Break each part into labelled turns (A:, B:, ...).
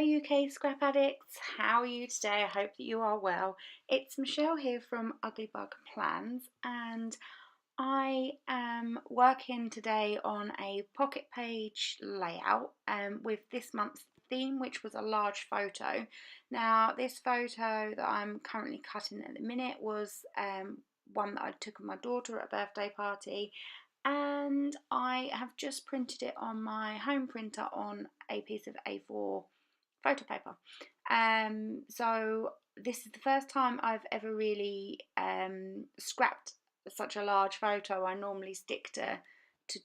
A: Hello UK Scrap Addicts, how are you today? I hope that you are well. It's Michelle here from UglyBugPlans and I am working today on a pocket page layout with this month's theme, which was a large photo. Now this photo that I'm currently cutting at the minute was one that I took of my daughter at a birthday party, and I have just printed it on my home printer on a piece of A4 photo paper. So this is the first time I've ever really scrapped such a large photo. I normally stick to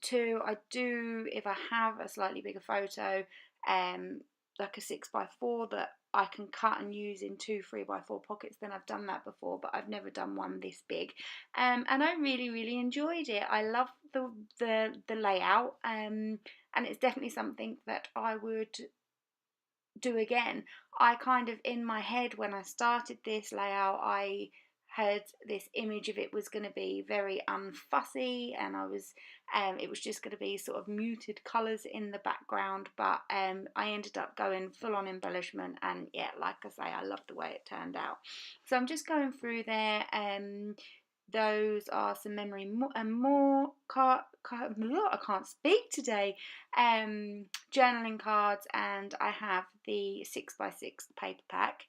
A: two. I do, if I have a slightly bigger photo, like a 6x4 that I can cut and use in two 3x4 pockets, then I've done that before, but I've never done one this big. And I really enjoyed it. I love the layout, and it's definitely something that I would do again. I kind of, in my head, when I started this layout, I had this image of it was going to be very unfussy, and it was just going to be sort of muted colours in the background, but I ended up going full on embellishment, and yeah, like I say, I love the way it turned out. So I'm just going through there. Those are some memory and more I can't speak today. Journaling cards, and I have the 6x6 paper pack.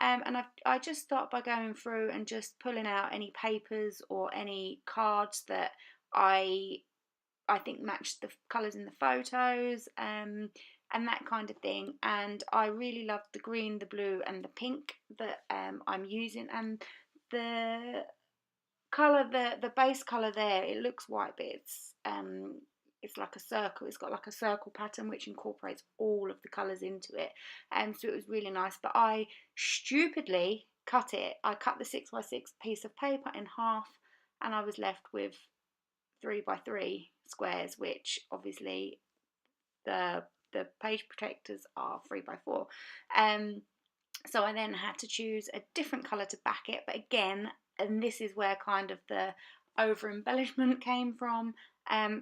A: And I just start by going through and just pulling out any papers or any cards that I think match the colours in the photos, and that kind of thing. And I really love the green, the blue, and the pink that I'm using, and the colour, the base colour there, it looks white, but it's like a circle. It's got like a circle pattern which incorporates all of the colours into it, so it was really nice. But I stupidly cut it. I cut the 6x6 piece of paper in half, and I was left with 3x3 squares, which obviously the page protectors are 3x4. So I then had to choose a different colour to back it, but again, and this is where kind of the over embellishment came from,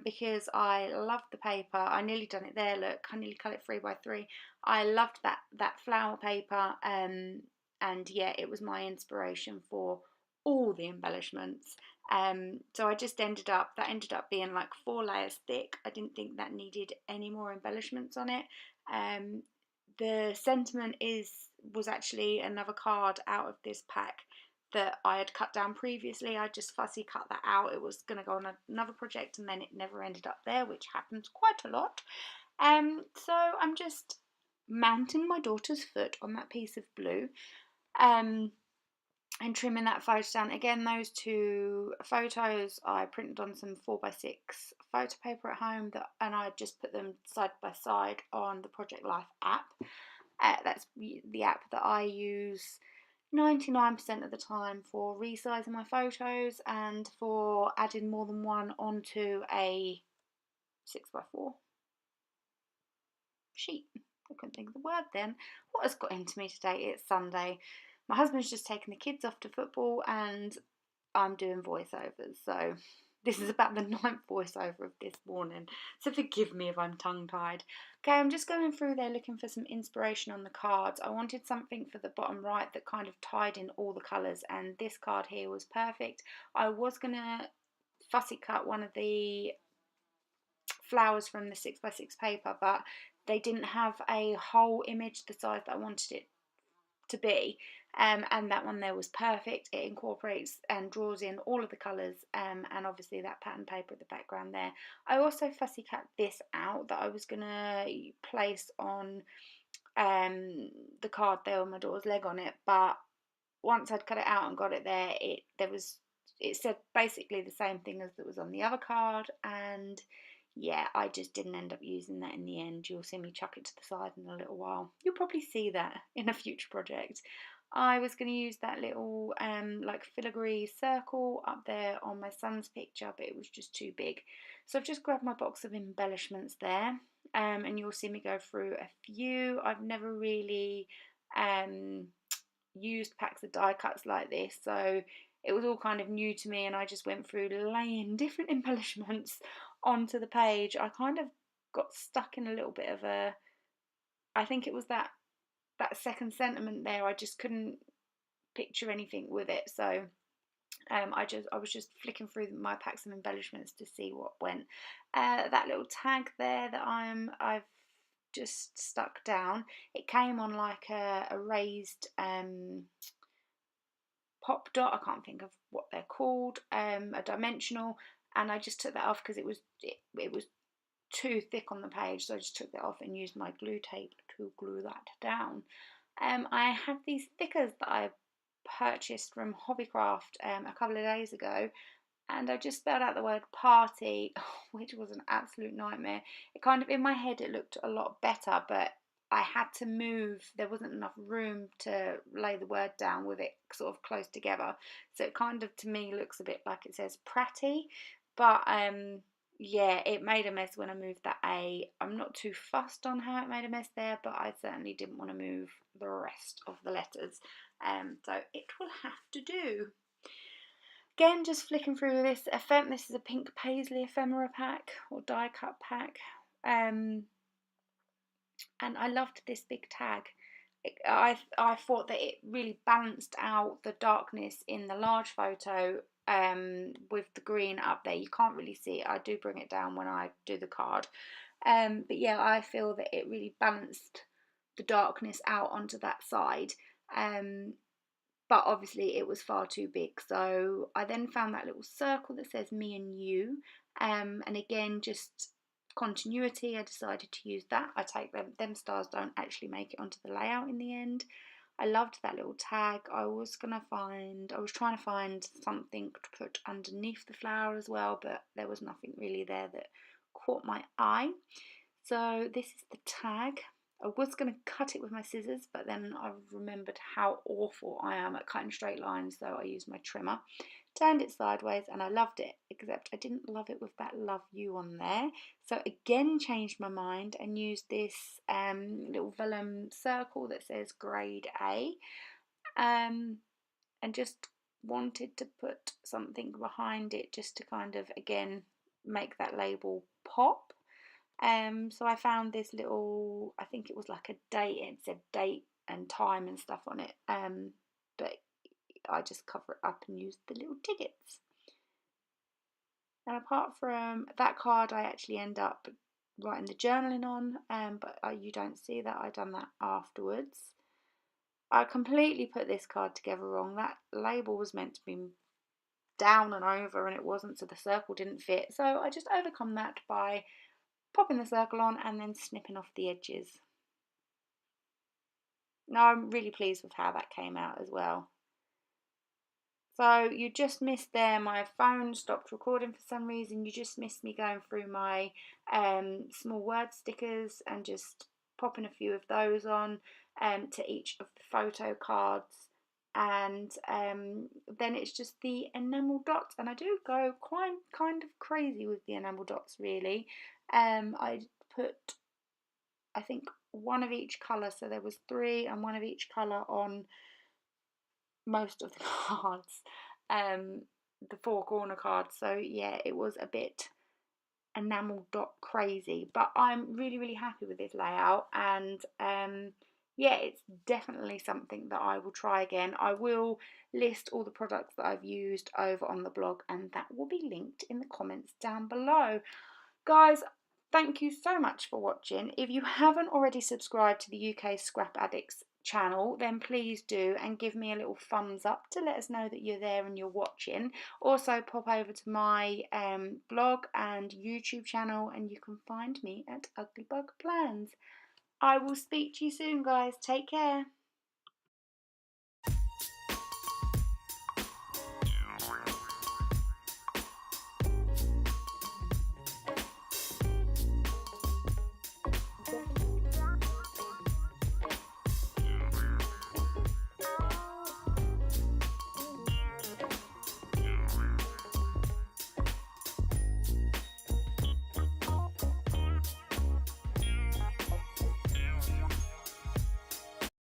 A: because I loved the paper. I nearly done it there, look, I nearly cut it 3x3. I loved that flower paper, and yeah, it was my inspiration for all the embellishments. So I just ended up being like 4 layers thick. I didn't think that needed any more embellishments on it. The sentiment was actually another card out of this pack that I had cut down previously. I just fussy cut that out. It was going to go on another project, and then it never ended up there, which happens quite a lot. So I'm just mounting my daughter's foot on that piece of blue, and trimming that photo down. Again, those two photos I printed on some 4x6 photo paper at home, and I just put them side by side on the Project Life app. That's the app that I use 99% of the time for resizing my photos and for adding more than one onto a 6x4 sheet. I couldn't think of the word then. What has got into me today? It's Sunday. My husband's just taken the kids off to football, and I'm doing voiceovers. So this is about the 9th voiceover of this morning, so forgive me if I'm tongue-tied. Okay, I'm just going through there looking for some inspiration on the cards. I wanted something for the bottom right that kind of tied in all the colours, and this card here was perfect. I was going to fussy cut one of the flowers from the 6x6 paper, but they didn't have a whole image the size that I wanted it to be, and that one there was perfect. It incorporates and draws in all of the colours, and obviously that pattern paper at the background there. I also fussy cut this out that I was going to place on the card there with my daughter's leg on it, but once I'd cut it out and got it there, it said basically the same thing as that was on the other card, and yeah, I just didn't end up using that in the end. You'll see me chuck it to the side in a little while. You'll probably see that in a future project. I was going to use that little like filigree circle up there on my son's picture, but it was just too big. So I've just grabbed my box of embellishments there, and you'll see me go through a few. I've never really used packs of die cuts like this, so it was all kind of new to me, and I just went through laying different embellishments onto the page. I kind of got stuck in a little bit of I think it was that that second sentiment there, I just couldn't picture anything with it. So I was just flicking through my packs of embellishments to see what went. That little tag there that I've just stuck down, it came on like a raised pop dot. I can't think of what they're called, a dimensional, and I just took that off because it was too thick on the page, so I just took that off and used my glue tape to glue that down. I have these stickers that I purchased from Hobbycraft a couple of days ago, and I just spelled out the word party, which was an absolute nightmare. It kind of, in my head, it looked a lot better, but I had to move. There wasn't enough room to lay the word down with it sort of close together. So it kind of, to me, looks a bit like it says pratty, but yeah, it made a mess when I moved that A. I'm not too fussed on how it made a mess there, but I certainly didn't want to move the rest of the letters. So it will have to do. Again, just flicking through this. This is a pink paisley ephemera pack or die cut pack. And I loved this big tag. I thought that it really balanced out the darkness in the large photo with the green up there. You can't really see it. I do bring it down when I do the card. But yeah, I feel that it really balanced the darkness out onto that side. But obviously it was far too big, so I then found that little circle that says me and you, and again, just continuity, I decided to use that. I take them stars don't actually make it onto the layout in the end. I loved that little tag. I was trying to find something to put underneath the flower as well, but there was nothing really there that caught my eye. So this is the tag. I was going to cut it with my scissors, but then I remembered how awful I am at cutting straight lines, so I used my trimmer. Turned it sideways and I loved it, except I didn't love it with that love you on there. So again changed my mind and used this little vellum circle that says grade A, and just wanted to put something behind it just to kind of, again, make that label pop. So I found this little, I think it was like a date, it said date and time and stuff on it, but I just cover it up and use the little tickets. And apart from that card, I actually end up writing the journaling on, but you don't see that, I done that afterwards. I completely put this card together wrong. That label was meant to be down and over and it wasn't, so the circle didn't fit. So I just overcome that by popping the circle on and then snipping off the edges. Now I'm really pleased with how that came out as well. So you just missed there, my phone stopped recording for some reason. You just missed me going through my small word stickers and just popping a few of those on to each of the photo cards. And then it's just the enamel dots, and I do go quite kind of crazy with the enamel dots really. I put, I think, one of each colour, so there was 3 and one of each colour on most of the cards, the 4 corner cards. So yeah, it was a bit enamel dot crazy, but I'm really happy with this layout, and yeah, it's definitely something that I will try again. I will list all the products that I've used over on the blog, and that will be linked in the comments down below. Guys, thank you so much for watching. If you haven't already subscribed to the UK Scrap Addicts channel, then please do, and give me a little thumbs up to let us know that you're there and you're watching. Also pop over to my blog and YouTube channel and you can find me at UglyBugPlans. I will speak to you soon, guys. Take care.